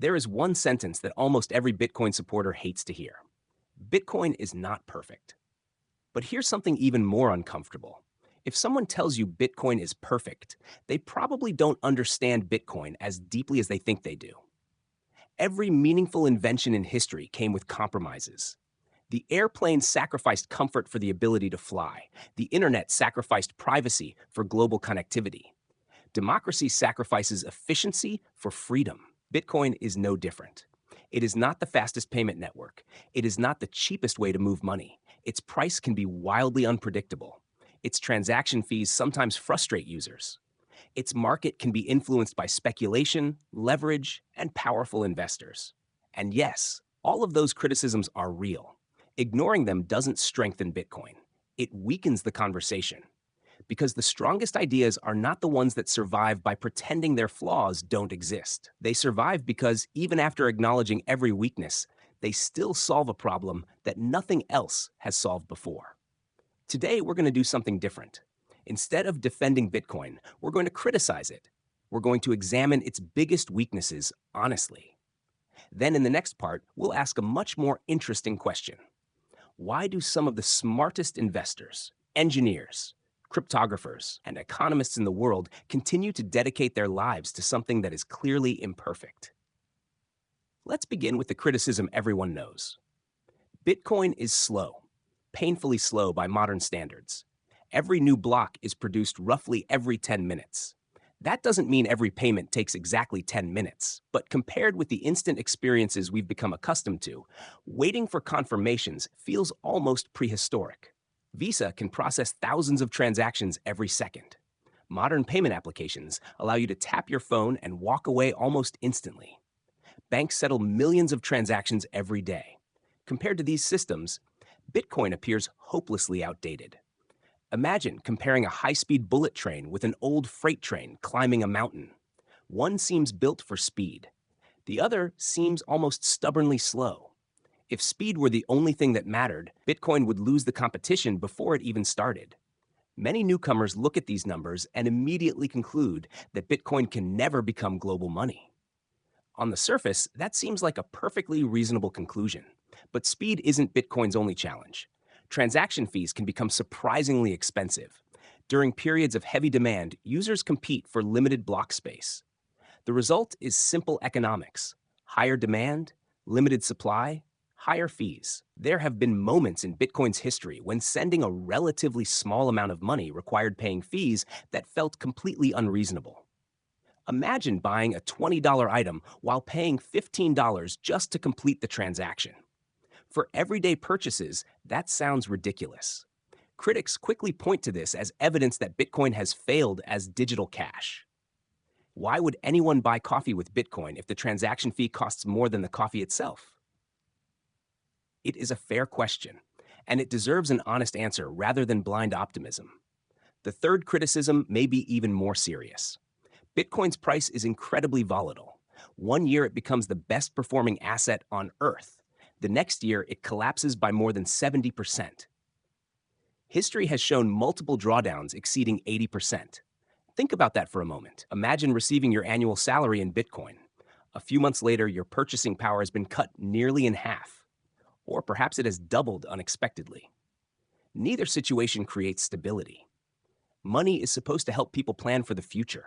There is one sentence that almost every Bitcoin supporter hates to hear. Bitcoin is not perfect. But here's something even more uncomfortable. If someone tells you Bitcoin is perfect, they probably don't understand Bitcoin as deeply as they think they do. Every meaningful invention in history came with compromises. The airplane sacrificed comfort for the ability to fly. The internet sacrificed privacy for global connectivity. Democracy sacrifices efficiency for freedom. Bitcoin is no different. It is not the fastest payment network. It is not the cheapest way to move money. Its price can be wildly unpredictable. Its transaction fees sometimes frustrate users. Its market can be influenced by speculation, leverage, and powerful investors. And yes, all of those criticisms are real. Ignoring them doesn't strengthen Bitcoin. It weakens the conversation. Because the strongest ideas are not the ones that survive by pretending their flaws don't exist. They survive because, even after acknowledging every weakness, they still solve a problem that nothing else has solved before. Today, we're going to do something different. Instead of defending Bitcoin, we're going to criticize it. We're going to examine its biggest weaknesses honestly. Then, in the next part, we'll ask a much more interesting question. Why do some of the smartest investors, engineers, cryptographers, and economists in the world continue to dedicate their lives to something that is clearly imperfect? Let's begin with the criticism everyone knows. Bitcoin is slow, painfully slow by modern standards. Every new block is produced roughly every 10 minutes. That doesn't mean every payment takes exactly 10 minutes, but compared with the instant experiences we've become accustomed to, waiting for confirmations feels almost prehistoric. Visa can process thousands of transactions every second. Modern payment applications allow you to tap your phone and walk away almost instantly. Banks settle millions of transactions every day. Compared to these systems, Bitcoin appears hopelessly outdated. Imagine comparing a high-speed bullet train with an old freight train climbing a mountain. One seems built for speed. The other seems almost stubbornly slow. If speed were the only thing that mattered, Bitcoin would lose the competition before it even started. Many newcomers look at these numbers and immediately conclude that Bitcoin can never become global money. On the surface, that seems like a perfectly reasonable conclusion. But speed isn't Bitcoin's only challenge. Transaction fees can become surprisingly expensive. During periods of heavy demand, users compete for limited block space. The result is simple economics: higher demand, limited supply, higher fees. There have been moments in Bitcoin's history when sending a relatively small amount of money required paying fees that felt completely unreasonable. Imagine buying a $20 item while paying $15 just to complete the transaction. For everyday purchases, that sounds ridiculous. Critics quickly point to this as evidence that Bitcoin has failed as digital cash. Why would anyone buy coffee with Bitcoin if the transaction fee costs more than the coffee itself? It is a fair question, and it deserves an honest answer rather than blind optimism. The third criticism may be even more serious. Bitcoin's price is incredibly volatile. One year it becomes the best performing asset on Earth. The next year it collapses by more than 70%. History has shown multiple drawdowns exceeding 80%. Think about that for a moment. Imagine receiving your annual salary in Bitcoin. A few months later, your purchasing power has been cut nearly in half. Or perhaps it has doubled unexpectedly. Neither situation creates stability. Money is supposed to help people plan for the future.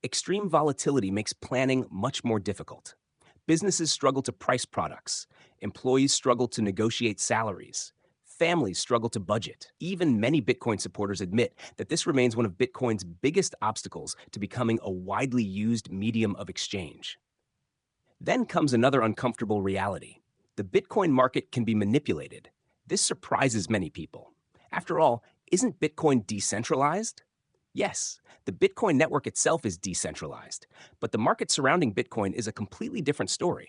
Extreme volatility makes planning much more difficult. Businesses struggle to price products. Employees struggle to negotiate salaries. Families struggle to budget. Even many Bitcoin supporters admit that this remains one of Bitcoin's biggest obstacles to becoming a widely used medium of exchange. Then comes another uncomfortable reality. The Bitcoin market can be manipulated. This surprises many people. After all, isn't Bitcoin decentralized? Yes, the Bitcoin network itself is decentralized, but the market surrounding Bitcoin is a completely different story.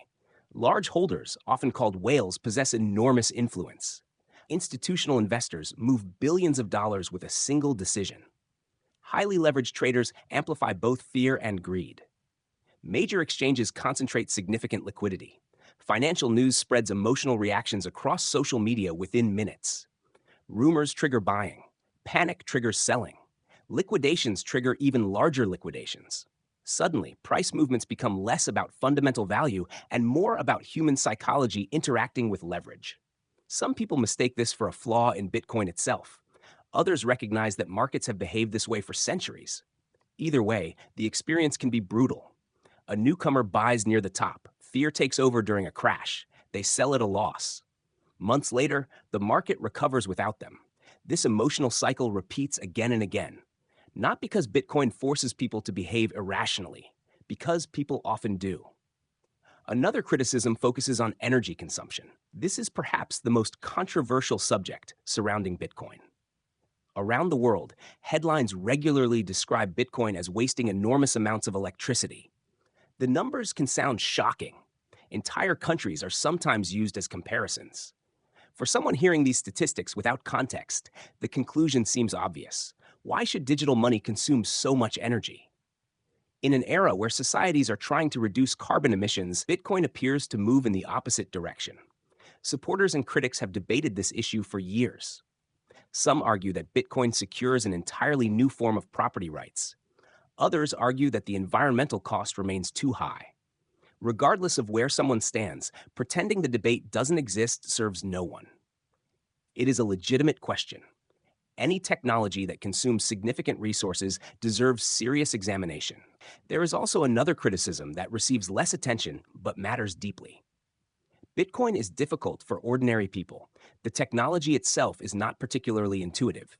Large holders, often called whales, possess enormous influence. Institutional investors move billions of dollars with a single decision. Highly leveraged traders amplify both fear and greed. Major exchanges concentrate significant liquidity. Financial news spreads emotional reactions across social media within minutes. Rumors trigger buying. Panic triggers selling. Liquidations trigger even larger liquidations. Suddenly, price movements become less about fundamental value and more about human psychology interacting with leverage. Some people mistake this for a flaw in Bitcoin itself. Others recognize that markets have behaved this way for centuries. Either way, the experience can be brutal. A newcomer buys near the top, fear takes over during a crash, they sell at a loss. Months later, the market recovers without them. This emotional cycle repeats again and again. Not because Bitcoin forces people to behave irrationally, because people often do. Another criticism focuses on energy consumption. This is perhaps the most controversial subject surrounding Bitcoin. Around the world, headlines regularly describe Bitcoin as wasting enormous amounts of electricity. The numbers can sound shocking. Entire countries are sometimes used as comparisons. For someone hearing these statistics without context, the conclusion seems obvious. Why should digital money consume so much energy? In an era where societies are trying to reduce carbon emissions, Bitcoin appears to move in the opposite direction. Supporters and critics have debated this issue for years. Some argue that Bitcoin secures an entirely new form of property rights. Others argue that the environmental cost remains too high. Regardless of where someone stands, pretending the debate doesn't exist serves no one. It is a legitimate question. Any technology that consumes significant resources deserves serious examination. There is also another criticism that receives less attention but matters deeply. Bitcoin is difficult for ordinary people. The technology itself is not particularly intuitive.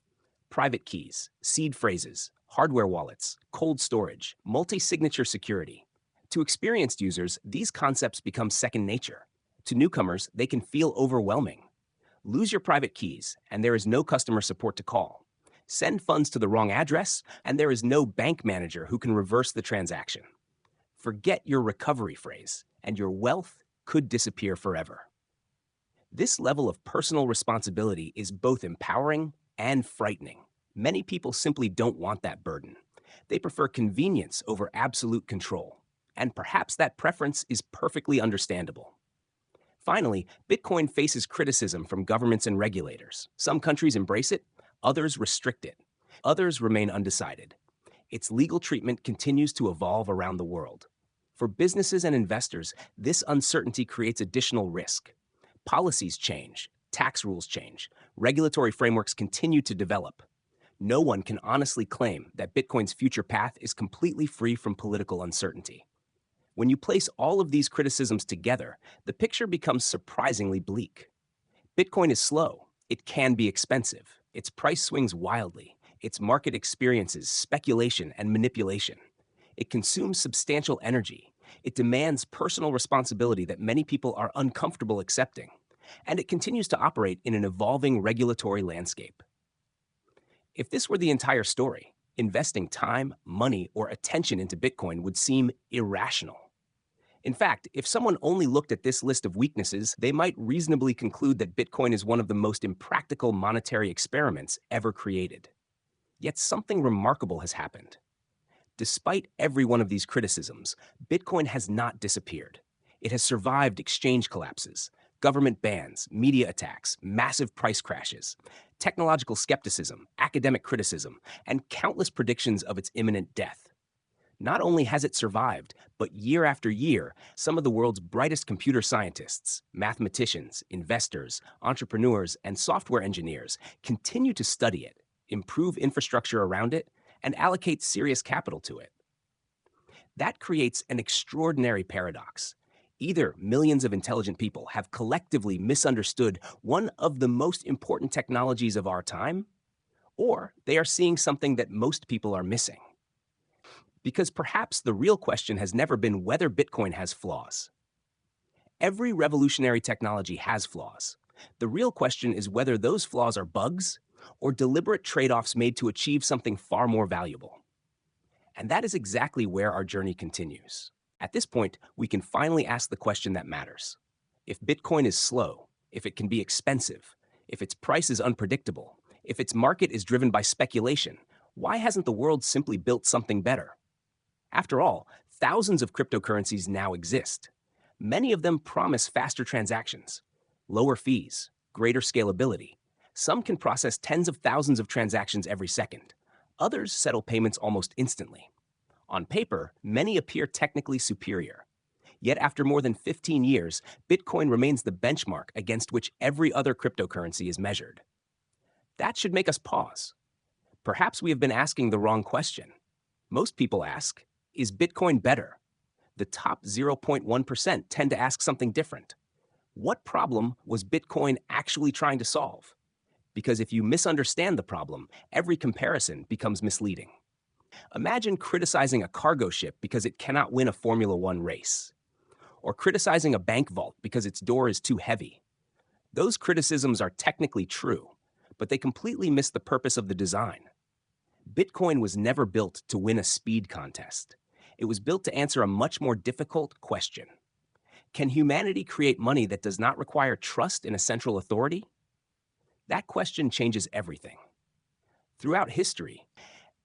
Private keys, seed phrases, hardware wallets, cold storage, multi-signature security. To experienced users, these concepts become second nature. To newcomers, they can feel overwhelming. Lose your private keys, and there is no customer support to call. Send funds to the wrong address, and there is no bank manager who can reverse the transaction. Forget your recovery phrase, and your wealth could disappear forever. This level of personal responsibility is both empowering and frightening. Many people simply don't want that burden. They prefer convenience over absolute control, and perhaps that preference is perfectly understandable. Finally, Bitcoin faces criticism from governments and regulators. Some countries embrace it, others restrict it. Others remain undecided. Its legal treatment continues to evolve around the world. For businesses and investors, this uncertainty creates additional risk. Policies change, tax rules change, regulatory frameworks continue to develop. No one can honestly claim that Bitcoin's future path is completely free from political uncertainty. When you place all of these criticisms together, the picture becomes surprisingly bleak. Bitcoin is slow. It can be expensive. Its price swings wildly. Its market experiences speculation and manipulation. It consumes substantial energy. It demands personal responsibility that many people are uncomfortable accepting. And it continues to operate in an evolving regulatory landscape. If this were the entire story, investing time, money, or attention into Bitcoin would seem irrational. In fact, if someone only looked at this list of weaknesses, they might reasonably conclude that Bitcoin is one of the most impractical monetary experiments ever created. Yet something remarkable has happened. Despite every one of these criticisms, Bitcoin has not disappeared. It has survived exchange collapses, government bans, media attacks, massive price crashes, technological skepticism, academic criticism, and countless predictions of its imminent death. Not only has it survived, but year after year, some of the world's brightest computer scientists, mathematicians, investors, entrepreneurs, and software engineers continue to study it, improve infrastructure around it, and allocate serious capital to it. That creates an extraordinary paradox. Either millions of intelligent people have collectively misunderstood one of the most important technologies of our time, or they are seeing something that most people are missing. Because perhaps the real question has never been whether Bitcoin has flaws. Every revolutionary technology has flaws. The real question is whether those flaws are bugs or deliberate trade-offs made to achieve something far more valuable. And that is exactly where our journey continues. At this point, we can finally ask the question that matters. If Bitcoin is slow, if it can be expensive, if its price is unpredictable, if its market is driven by speculation, why hasn't the world simply built something better? After all, thousands of cryptocurrencies now exist. Many of them promise faster transactions, lower fees, greater scalability. Some can process tens of thousands of transactions every second. Others settle payments almost instantly. On paper, many appear technically superior. Yet after more than 15 years, Bitcoin remains the benchmark against which every other cryptocurrency is measured. That should make us pause. Perhaps we have been asking the wrong question. Most people ask, is Bitcoin better? The top 0.1% tend to ask something different. What problem was Bitcoin actually trying to solve? Because if you misunderstand the problem, every comparison becomes misleading. Imagine criticizing a cargo ship because it cannot win a Formula One race, or criticizing a bank vault because its door is too heavy. Those criticisms are technically true, but they completely miss the purpose of the design. Bitcoin was never built to win a speed contest. It was built to answer a much more difficult question. Can humanity create money that does not require trust in a central authority? That question changes everything. Throughout history,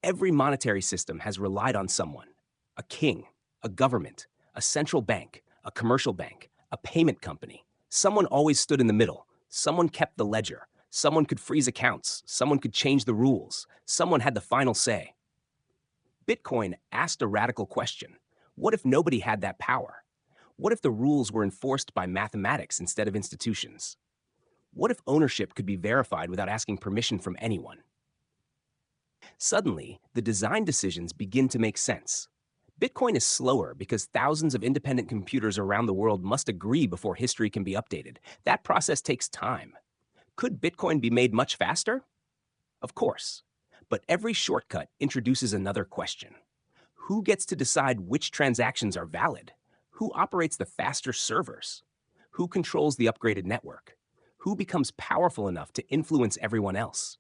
every monetary system has relied on someone: a king, a government, a central bank, a commercial bank, a payment company. Someone always stood in the middle. Someone kept the ledger. Someone could freeze accounts. Someone could change the rules. Someone had the final say. Bitcoin asked a radical question. What if nobody had that power? What if the rules were enforced by mathematics instead of institutions? What if ownership could be verified without asking permission from anyone? Suddenly, the design decisions begin to make sense. Bitcoin is slower because thousands of independent computers around the world must agree before history can be updated. That process takes time. Could Bitcoin be made much faster? Of course. But every shortcut introduces another question. Who gets to decide which transactions are valid? Who operates the faster servers? Who controls the upgraded network? Who becomes powerful enough to influence everyone else?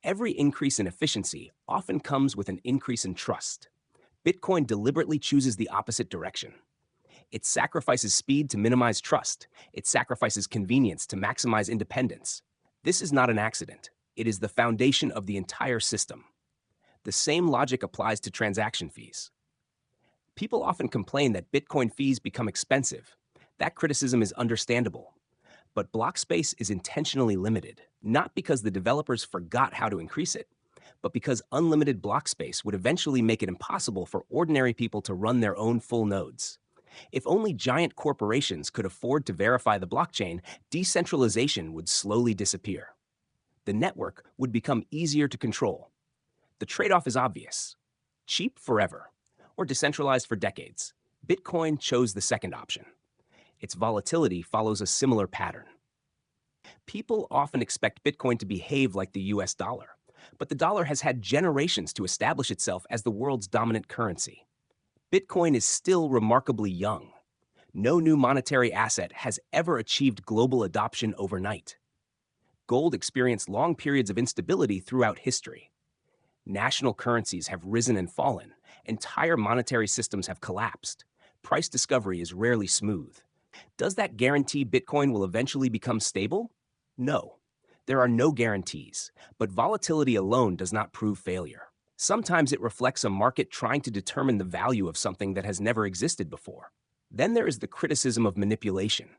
Every increase in efficiency often comes with an increase in trust. Bitcoin deliberately chooses the opposite direction. It sacrifices speed to minimize trust. It sacrifices convenience to maximize independence. This is not an accident. It is the foundation of the entire system. The same logic applies to transaction fees. People often complain that Bitcoin fees become expensive. That criticism is understandable. But block space is intentionally limited, not because the developers forgot how to increase it, but because unlimited block space would eventually make it impossible for ordinary people to run their own full nodes. If only giant corporations could afford to verify the blockchain, decentralization would slowly disappear. The network would become easier to control. The trade-off is obvious: cheap forever, or decentralized for decades. Bitcoin chose the second option. Its volatility follows a similar pattern. People often expect Bitcoin to behave like the US dollar, but the dollar has had generations to establish itself as the world's dominant currency. Bitcoin is still remarkably young. No new monetary asset has ever achieved global adoption overnight. Gold experienced long periods of instability throughout history. National currencies have risen and fallen. Entire monetary systems have collapsed. Price discovery is rarely smooth. Does that guarantee Bitcoin will eventually become stable? No. There are no guarantees, but volatility alone does not prove failure. Sometimes it reflects a market trying to determine the value of something that has never existed before. Then there is the criticism of manipulation.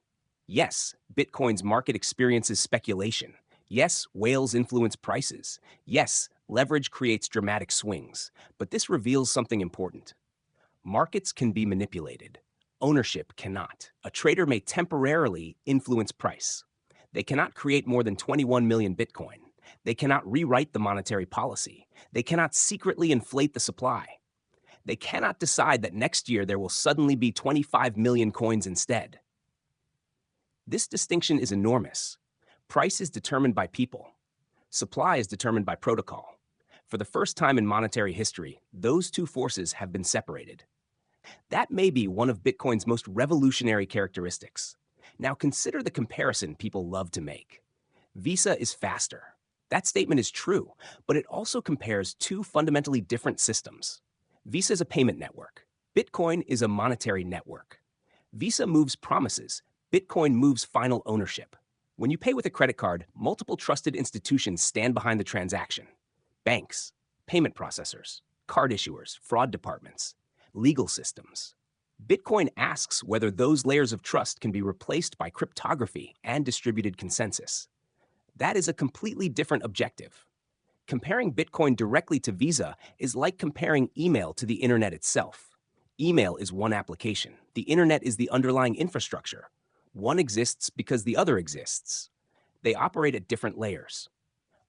Yes, Bitcoin's market experiences speculation. Yes, whales influence prices. Yes, leverage creates dramatic swings. But this reveals something important. Markets can be manipulated. Ownership cannot. A trader may temporarily influence price. They cannot create more than 21 million Bitcoin. They cannot rewrite the monetary policy. They cannot secretly inflate the supply. They cannot decide that next year there will suddenly be 25 million coins instead. This distinction is enormous. Price is determined by people. Supply is determined by protocol. For the first time in monetary history, those two forces have been separated. That may be one of Bitcoin's most revolutionary characteristics. Now consider the comparison people love to make. Visa is faster. That statement is true, but it also compares two fundamentally different systems. Visa is a payment network. Bitcoin is a monetary network. Visa moves promises. Bitcoin moves final ownership. When you pay with a credit card, multiple trusted institutions stand behind the transaction. Banks, payment processors, card issuers, fraud departments, legal systems. Bitcoin asks whether those layers of trust can be replaced by cryptography and distributed consensus. That is a completely different objective. Comparing Bitcoin directly to Visa is like comparing email to the internet itself. Email is one application. The internet is the underlying infrastructure. One exists because the other exists. They operate at different layers.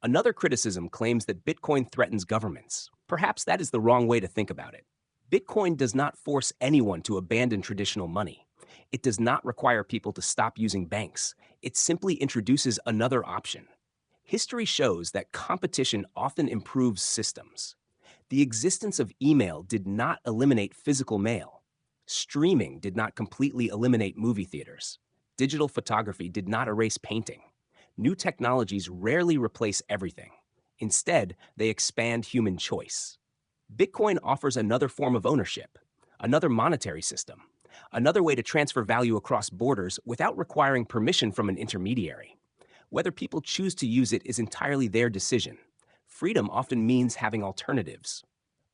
Another criticism claims that Bitcoin threatens governments. Perhaps that is the wrong way to think about it. Bitcoin does not force anyone to abandon traditional money. It does not require people to stop using banks. It simply introduces another option. History shows that competition often improves systems. The existence of email did not eliminate physical mail. Streaming did not completely eliminate movie theaters. Digital photography did not erase painting. New technologies rarely replace everything. Instead, they expand human choice. Bitcoin offers another form of ownership, another monetary system, another way to transfer value across borders without requiring permission from an intermediary. Whether people choose to use it is entirely their decision. Freedom often means having alternatives.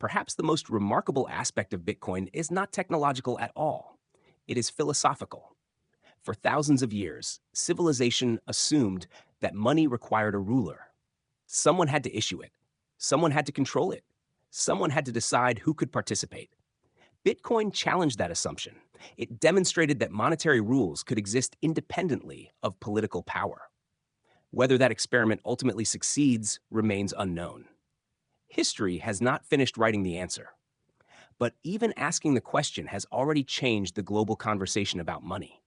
Perhaps the most remarkable aspect of Bitcoin is not technological at all. It is philosophical. For thousands of years, civilization assumed that money required a ruler. Someone had to issue it. Someone had to control it. Someone had to decide who could participate. Bitcoin challenged that assumption. It demonstrated that monetary rules could exist independently of political power. Whether that experiment ultimately succeeds remains unknown. History has not finished writing the answer. But even asking the question has already changed the global conversation about money.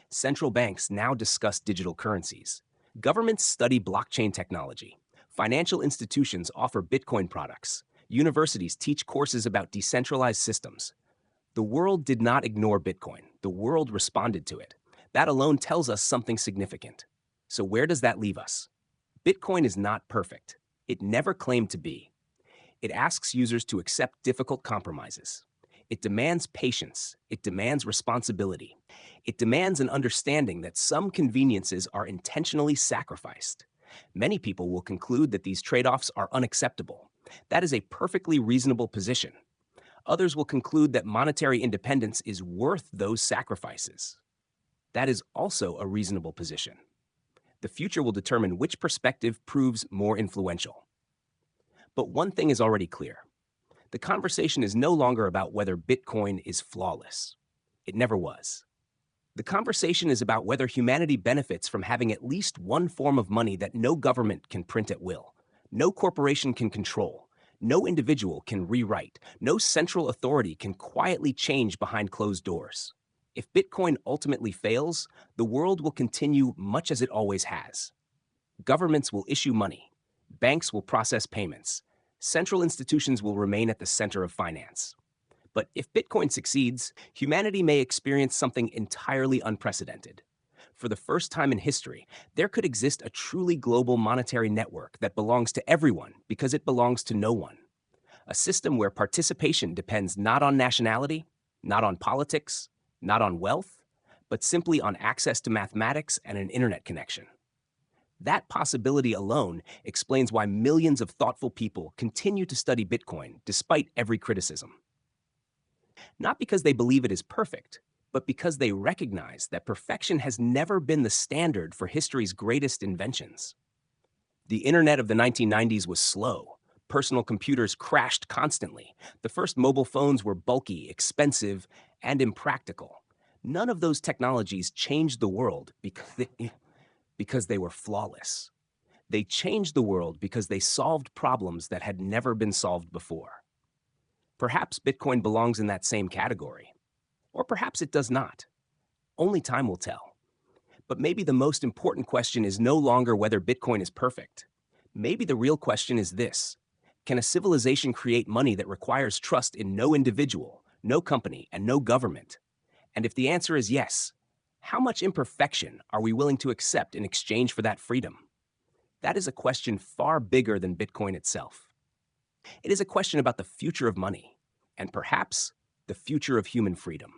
Central banks now discuss digital currencies. Governments study blockchain technology. Financial institutions offer Bitcoin products. Universities teach courses about decentralized systems. The world did not ignore Bitcoin. The world responded to it. That alone tells us something significant. So where does that leave us? Bitcoin is not perfect. It never claimed to be. It asks users to accept difficult compromises. It demands patience. It demands responsibility. It demands an understanding that some conveniences are intentionally sacrificed. Many people will conclude that these trade-offs are unacceptable. That is a perfectly reasonable position. Others will conclude that monetary independence is worth those sacrifices. That is also a reasonable position. The future will determine which perspective proves more influential. But one thing is already clear. The conversation is no longer about whether Bitcoin is flawless. It never was. The conversation is about whether humanity benefits from having at least one form of money that no government can print at will, no corporation can control, no individual can rewrite, no central authority can quietly change behind closed doors. If Bitcoin ultimately fails, the world will continue much as it always has. Governments will issue money. Banks will process payments. Central institutions will remain at the center of finance. But if Bitcoin succeeds, humanity may experience something entirely unprecedented. For the first time in history, there could exist a truly global monetary network that belongs to everyone because it belongs to no one. A system where participation depends not on nationality, not on politics, not on wealth, but simply on access to mathematics and an internet connection. That possibility alone explains why millions of thoughtful people continue to study Bitcoin despite every criticism. Not because they believe it is perfect, but because they recognize that perfection has never been the standard for history's greatest inventions. The internet of the 1990s was slow. Personal computers crashed constantly. The first mobile phones were bulky, expensive, and impractical. None of those technologies changed the world because they were flawless. They changed the world because they solved problems that had never been solved before. Perhaps Bitcoin belongs in that same category. Or perhaps it does not. Only time will tell. But maybe the most important question is no longer whether Bitcoin is perfect. Maybe the real question is this: can a civilization create money that requires trust in no individual, no company, and no government? And if the answer is yes, how much imperfection are we willing to accept in exchange for that freedom? That is a question far bigger than Bitcoin itself. It is a question about the future of money, and perhaps the future of human freedom.